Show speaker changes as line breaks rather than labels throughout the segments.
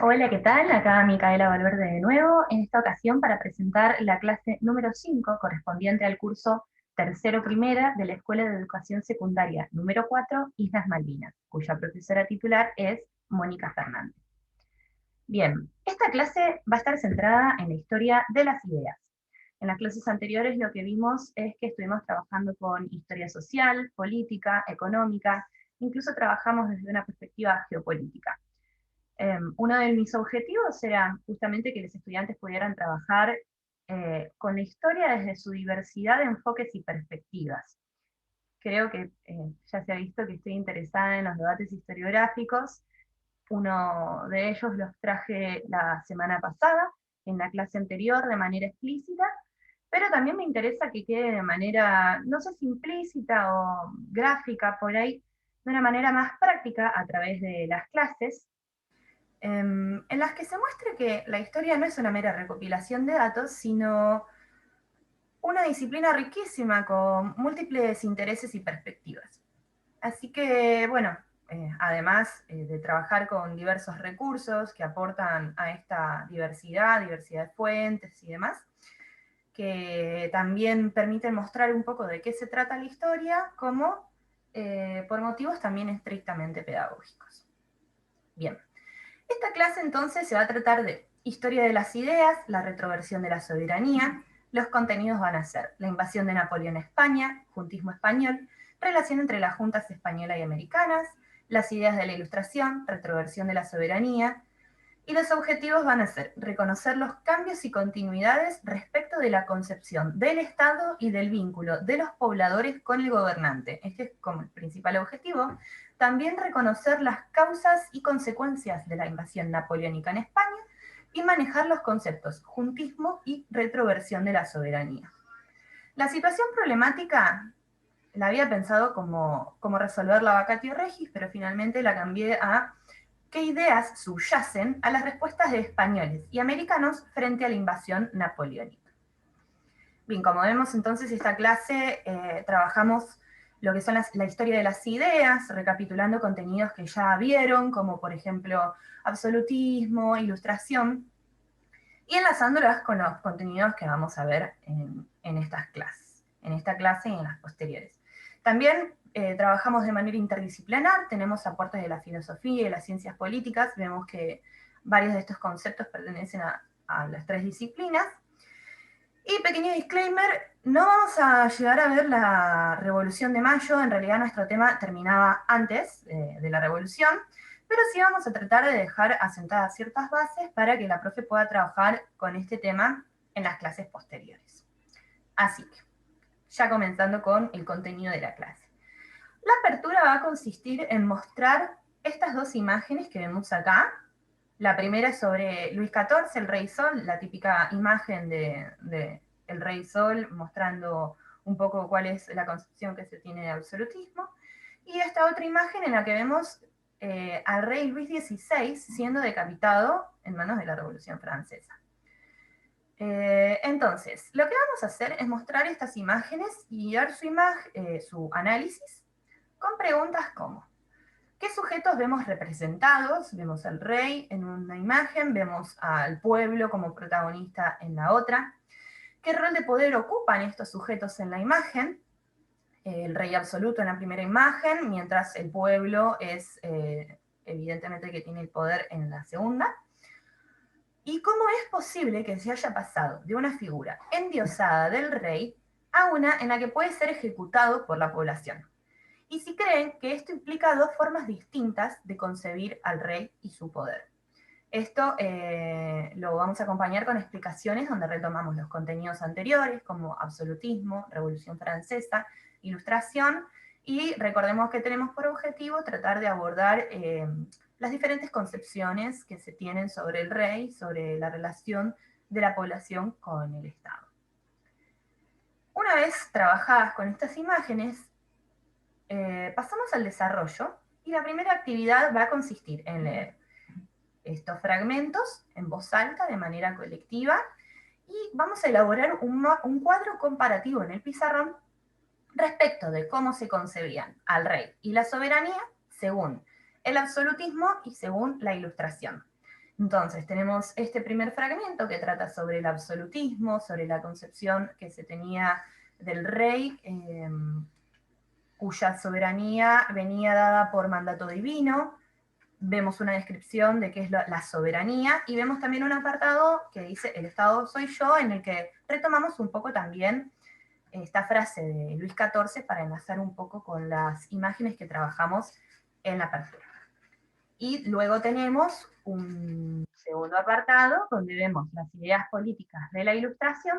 Hola, ¿qué tal? Acá Micaela Valverde de nuevo, en esta ocasión para presentar la clase número 5 correspondiente al curso tercero primera de la Escuela de Educación Secundaria número 4 Islas Malvinas, cuya profesora titular es Mónica Fernández. Bien, esta clase va a estar centrada en la historia de las ideas. En las clases anteriores lo que vimos es que estuvimos trabajando con historia social, política, económica, incluso trabajamos desde una perspectiva geopolítica. Uno de mis objetivos era justamente que los estudiantes pudieran trabajar con la historia desde su diversidad de enfoques y perspectivas. Creo que ya se ha visto que estoy interesada en los debates historiográficos. Uno de ellos los traje la semana pasada, en la clase anterior, de manera explícita, pero también me interesa que quede de manera, no sé si implícita o gráfica por ahí, de una manera más práctica a través de las clases, en las que se muestre que la historia no es una mera recopilación de datos, sino una disciplina riquísima con múltiples intereses y perspectivas. Así que, bueno, además de trabajar con diversos recursos que aportan a esta diversidad de fuentes y demás, que también permiten mostrar un poco de qué se trata la historia, como por motivos también estrictamente pedagógicos. Bien, esta clase entonces se va a tratar de historia de las ideas, la retroversión de la soberanía. Los contenidos van a ser la invasión de Napoleón a España, juntismo español, relación entre las juntas españolas y americanas, las ideas de la Ilustración, retroversión de la soberanía, y los objetivos van a ser reconocer los cambios y continuidades respecto de la concepción del Estado y del vínculo de los pobladores con el gobernante. Este es como el principal objetivo. También reconocer las causas y consecuencias de la invasión napoleónica en España y manejar los conceptos juntismo y retroversión de la soberanía. La situación problemática la había pensado como resolver la vacatio regis, pero finalmente la cambié a qué ideas subyacen a las respuestas de españoles y americanos frente a la invasión napoleónica. Bien, como vemos entonces esta clase trabajamos lo que son la historia de las ideas, recapitulando contenidos que ya vieron, como por ejemplo absolutismo, ilustración, y enlazándolas con los contenidos que vamos a ver en estas clases, en esta clase y en las posteriores. También trabajamos de manera interdisciplinar, tenemos aportes de la filosofía y de las ciencias políticas, vemos que varios de estos conceptos pertenecen a las tres disciplinas. Y pequeño disclaimer, no vamos a llegar a ver la Revolución de Mayo, en realidad nuestro tema terminaba antes de la Revolución, pero sí vamos a tratar de dejar asentadas ciertas bases para que la profe pueda trabajar con este tema en las clases posteriores. Así que, ya comenzando con el contenido de la clase. La apertura va a consistir en mostrar estas dos imágenes que vemos acá. La primera es sobre Luis XIV, el Rey Sol, la típica imagen de el Rey Sol mostrando un poco cuál es la concepción que se tiene de absolutismo. Y esta otra imagen en la que vemos al rey Luis XVI siendo decapitado en manos de la Revolución Francesa. Entonces, lo que vamos a hacer es mostrar estas imágenes y dar su análisis con preguntas como: ¿qué sujetos vemos representados? Vemos al rey en una imagen, vemos al pueblo como protagonista en la otra. ¿Qué rol de poder ocupan estos sujetos en la imagen? El rey absoluto en la primera imagen, mientras el pueblo es evidentemente que tiene el poder en la segunda. ¿Y cómo es posible que se haya pasado de una figura endiosada del rey a una en la que puede ser ejecutado por la población? Y si creen que esto implica dos formas distintas de concebir al rey y su poder. Esto lo vamos a acompañar con explicaciones donde retomamos los contenidos anteriores, como absolutismo, Revolución Francesa, Ilustración, y recordemos que tenemos por objetivo tratar de abordar las diferentes concepciones que se tienen sobre el rey, sobre la relación de la población con el Estado. Una vez trabajadas con estas imágenes, pasamos al desarrollo, y la primera actividad va a consistir en leer estos fragmentos en voz alta de manera colectiva, y vamos a elaborar un cuadro comparativo en el pizarrón respecto de cómo se concebían al rey y la soberanía según el absolutismo y según la Ilustración. Entonces, tenemos este primer fragmento que trata sobre el absolutismo, sobre la concepción que se tenía del rey, cuya soberanía venía dada por mandato divino. Vemos una descripción de qué es la soberanía, y vemos también un apartado que dice el Estado soy yo, en el que retomamos un poco también esta frase de Luis XIV para enlazar un poco con las imágenes que trabajamos en la apertura. Y luego tenemos un segundo apartado donde vemos las ideas políticas de la Ilustración,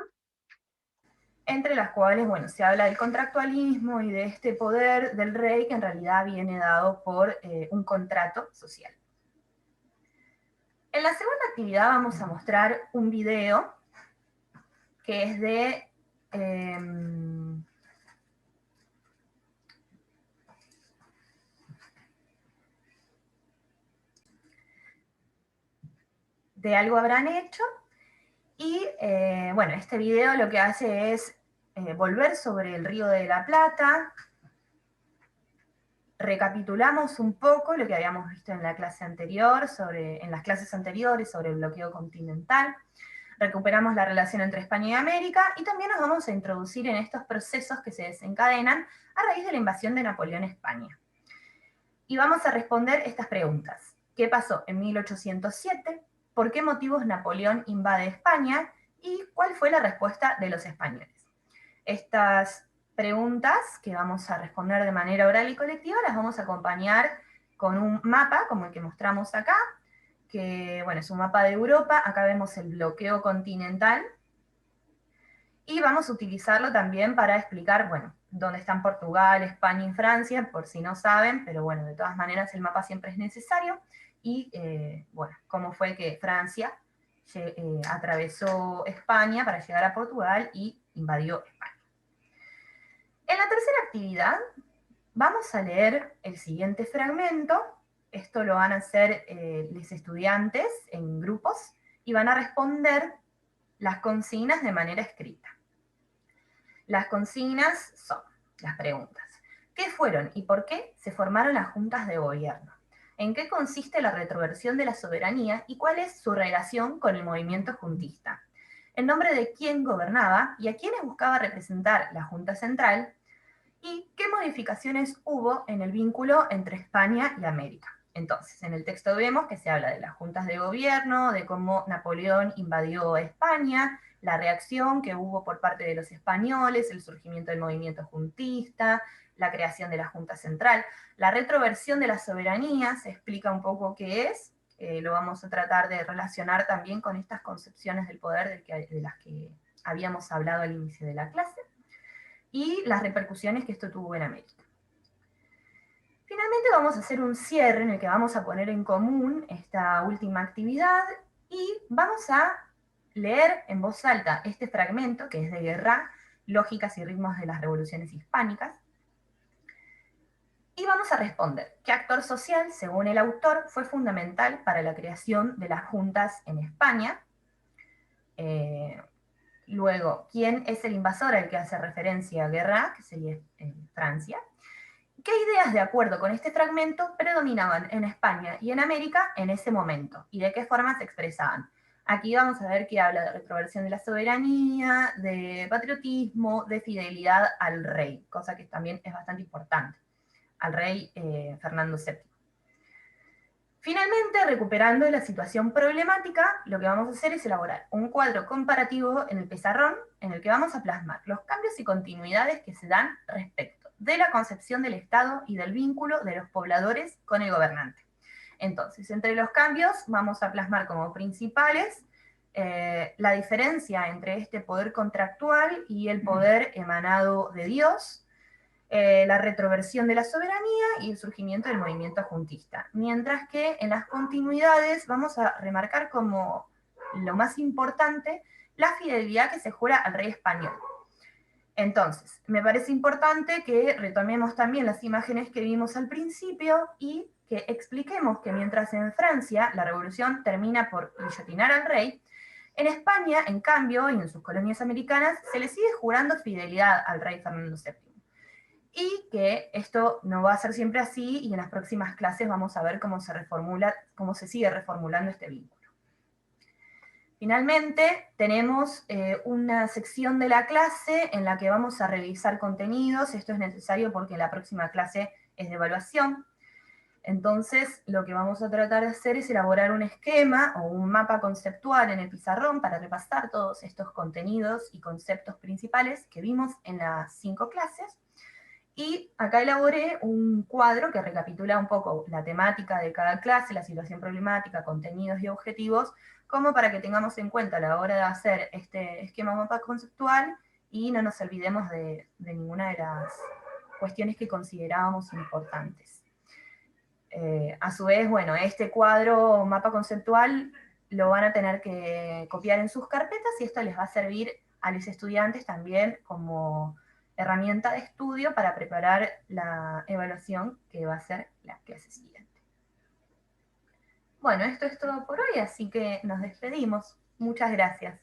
entre las cuales, bueno, se habla del contractualismo y de este poder del rey que en realidad viene dado por un contrato social. En la segunda actividad vamos a mostrar un video que es de Algo Habrán Hecho, y bueno, este video lo que hace es volver sobre el Río de la Plata. Recapitulamos un poco lo que habíamos visto en la clase anterior, en las clases anteriores sobre el bloqueo continental. Recuperamos la relación entre España y América, y también nos vamos a introducir en estos procesos que se desencadenan a raíz de la invasión de Napoleón a España. Y vamos a responder estas preguntas. ¿Qué pasó en 1807? ¿Por qué motivos Napoleón invade España? ¿Y cuál fue la respuesta de los españoles? Estas preguntas que vamos a responder de manera oral y colectiva las vamos a acompañar con un mapa, como el que mostramos acá, que bueno, es un mapa de Europa. Acá vemos el bloqueo continental, y vamos a utilizarlo también para explicar, bueno, dónde están Portugal, España y Francia, por si no saben, pero bueno, de todas maneras el mapa siempre es necesario, y bueno, cómo fue que Francia atravesó España para llegar a Portugal y invadió España. En la tercera actividad vamos a leer el siguiente fragmento. Esto lo van a hacer los estudiantes en grupos, y van a responder las consignas de manera escrita. Las consignas son las preguntas. ¿Qué fueron y por qué se formaron las juntas de gobierno? ¿En qué consiste la retroversión de la soberanía y cuál es su relación con el movimiento juntista? ¿En nombre de quién gobernaba y a quiénes buscaba representar la Junta Central? ¿Y qué modificaciones hubo en el vínculo entre España y América? Entonces, en el texto vemos que se habla de las juntas de gobierno, de cómo Napoleón invadió España, la reacción que hubo por parte de los españoles, el surgimiento del movimiento juntista, la creación de la Junta Central. La retroversión de la soberanía se explica un poco qué es, lo vamos a tratar de relacionar también con estas concepciones del poder de las que habíamos hablado al inicio de la clase, y las repercusiones que esto tuvo en América. Finalmente vamos a hacer un cierre en el que vamos a poner en común esta última actividad, y vamos a leer en voz alta este fragmento que es de Guerra, Lógicas y ritmos de las revoluciones hispánicas, y vamos a responder qué actor social, según el autor, fue fundamental para la creación de las juntas en España. Luego, ¿quién es el invasor al que hace referencia Guerra, que sería Francia? ¿Qué ideas de acuerdo con este fragmento predominaban en España y en América en ese momento? ¿Y de qué forma se expresaban? Aquí vamos a ver que habla de retroversión de la soberanía, de patriotismo, de fidelidad al rey, cosa que también es bastante importante, al rey Fernando VII. Finalmente, recuperando la situación problemática, lo que vamos a hacer es elaborar un cuadro comparativo en el pizarrón, en el que vamos a plasmar los cambios y continuidades que se dan respecto de la concepción del Estado y del vínculo de los pobladores con el gobernante. Entonces, entre los cambios vamos a plasmar como principales la diferencia entre este poder contractual y el poder emanado de Dios, la retroversión de la soberanía y el surgimiento del movimiento juntista. Mientras que en las continuidades vamos a remarcar como lo más importante la fidelidad que se jura al rey español. Entonces, me parece importante que retomemos también las imágenes que vimos al principio y que expliquemos que mientras en Francia la revolución termina por guillotinar al rey, en España, en cambio, y en sus colonias americanas, se le sigue jurando fidelidad al rey Fernando VII. Y que esto no va a ser siempre así, y en las próximas clases vamos a ver cómo se sigue reformulando este vínculo. Finalmente, tenemos una sección de la clase en la que vamos a revisar contenidos. Esto es necesario porque la próxima clase es de evaluación. Entonces, lo que vamos a tratar de hacer es elaborar un esquema o un mapa conceptual en el pizarrón para repasar todos estos contenidos y conceptos principales que vimos en las 5 clases. Y acá elaboré un cuadro que recapitula un poco la temática de cada clase, la situación problemática, contenidos y objetivos, como para que tengamos en cuenta a la hora de hacer este esquema mapa conceptual y no nos olvidemos de ninguna de las cuestiones que considerábamos importantes. A su vez, bueno, este cuadro o mapa conceptual lo van a tener que copiar en sus carpetas y esto les va a servir a los estudiantes también como herramienta de estudio para preparar la evaluación que va a ser la clase siguiente. Bueno, esto es todo por hoy, así que nos despedimos. Muchas gracias.